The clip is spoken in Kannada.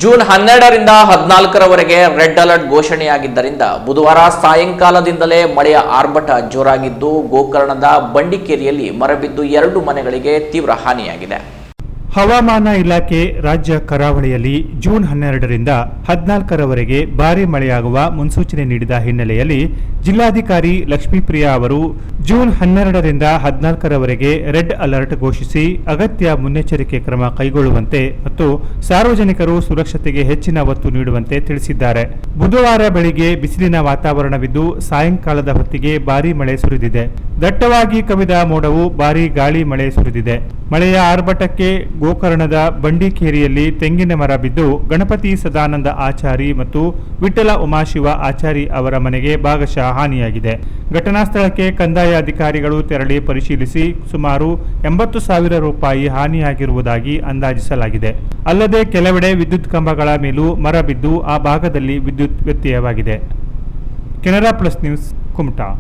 ಜೂನ್ 12ರಿಂದ 14ರವರೆಗೆ ರೆಡ್ ಅಲರ್ಟ್ ಘೋಷಣೆಯಾಗಿದ್ದರಿಂದ ಬುಧವಾರ ಸಾಯಂಕಾಲದಿಂದಲೇ ಮಳೆಯ ಆರ್ಭಟ ಜೋರಾಗಿದ್ದು ಗೋಕರ್ಣದ ಬಂಡಿಕೇರಿಯಲ್ಲಿ ಮರಬಿದ್ದು 2 ಮನೆಗಳಿಗೆ ತೀವ್ರ ಹಾನಿಯಾಗಿದೆ. ಹವಾಮಾನ ಇಲಾಖೆ ರಾಜ್ಯ ಕರಾವಳಿಯಲ್ಲಿ ಜೂನ್ 12ರಿಂದ 14ರವರೆಗೆ ಭಾರೀ ಮಳೆಯಾಗುವ ಮುನ್ಸೂಚನೆ ನೀಡಿದ ಹಿನ್ನೆಲೆಯಲ್ಲಿ ಜಿಲ್ಲಾಧಿಕಾರಿ ಲಕ್ಷ್ಮೀಪ್ರಿಯಾ ಅವರು ಜೂನ್ 12ರಿಂದ 14ರವರೆಗೆ ರೆಡ್ ಅಲರ್ಟ್ ಘೋಷಿಸಿ ಅಗತ್ಯ ಮುನ್ನೆಚ್ಚರಿಕೆ ಕ್ರಮ ಕೈಗೊಳ್ಳುವಂತೆ ಮತ್ತು ಸಾರ್ವಜನಿಕರು ಸುರಕ್ಷತೆಗೆ ಹೆಚ್ಚಿನ ಒತ್ತು ನೀಡುವಂತೆ ತಿಳಿಸಿದ್ದಾರೆ. ಬುಧವಾರ ಬೆಳಿಗ್ಗೆ ಬಿಸಿಲಿನ ವಾತಾವರಣವಿದ್ದು ಸಾಯಂಕಾಲದ ಹೊತ್ತಿಗೆ ಭಾರೀ ಮಳೆ ಸುರಿದಿದೆ. ದಟ್ಟವಾಗಿ ಕವಿದ ಮೋಡವು ಭಾರೀ ಗಾಳಿ ಮಳೆ ಸುರಿದಿದೆ. ಮಳೆಯ ಆರ್ಭಟಕ್ಕೆ ಗೋಕರ್ಣದ ಬಂಡಿಕೇರಿಯಲ್ಲಿ ತೆಂಗಿನ ಮರ ಬಿದ್ದು ಗಣಪತಿ ಸದಾನಂದ ಆಚಾರಿ ಮತ್ತು ವಿಠಲ ಉಮಾಶಿವ ಆಚಾರಿ ಅವರ ಮನೆಗೆ ಭಾಗಶಃ ಹಾನಿಯಾಗಿದೆ. ಘಟನಾ ಸ್ಥಳಕ್ಕೆ ಕಂದಾಯ ಅಧಿಕಾರಿಗಳು ತೆರಳಿ ಪರಿಶೀಲಿಸಿ ಸುಮಾರು 80,000 ರೂಪಾಯಿ ಹಾನಿಯಾಗಿರುವುದಾಗಿ ಅಂದಾಜಿಸಲಾಗಿದೆ. ಅಲ್ಲದೆ ಕೆಲವೆಡೆ ವಿದ್ಯುತ್ ಕಂಬಗಳ ಮೇಲೂ ಮರ ಬಿದ್ದು ಆ ಭಾಗದಲ್ಲಿ ವಿದ್ಯುತ್ ವ್ಯತ್ಯಯವಾಗಿದೆ. Canara plus news, Kumta.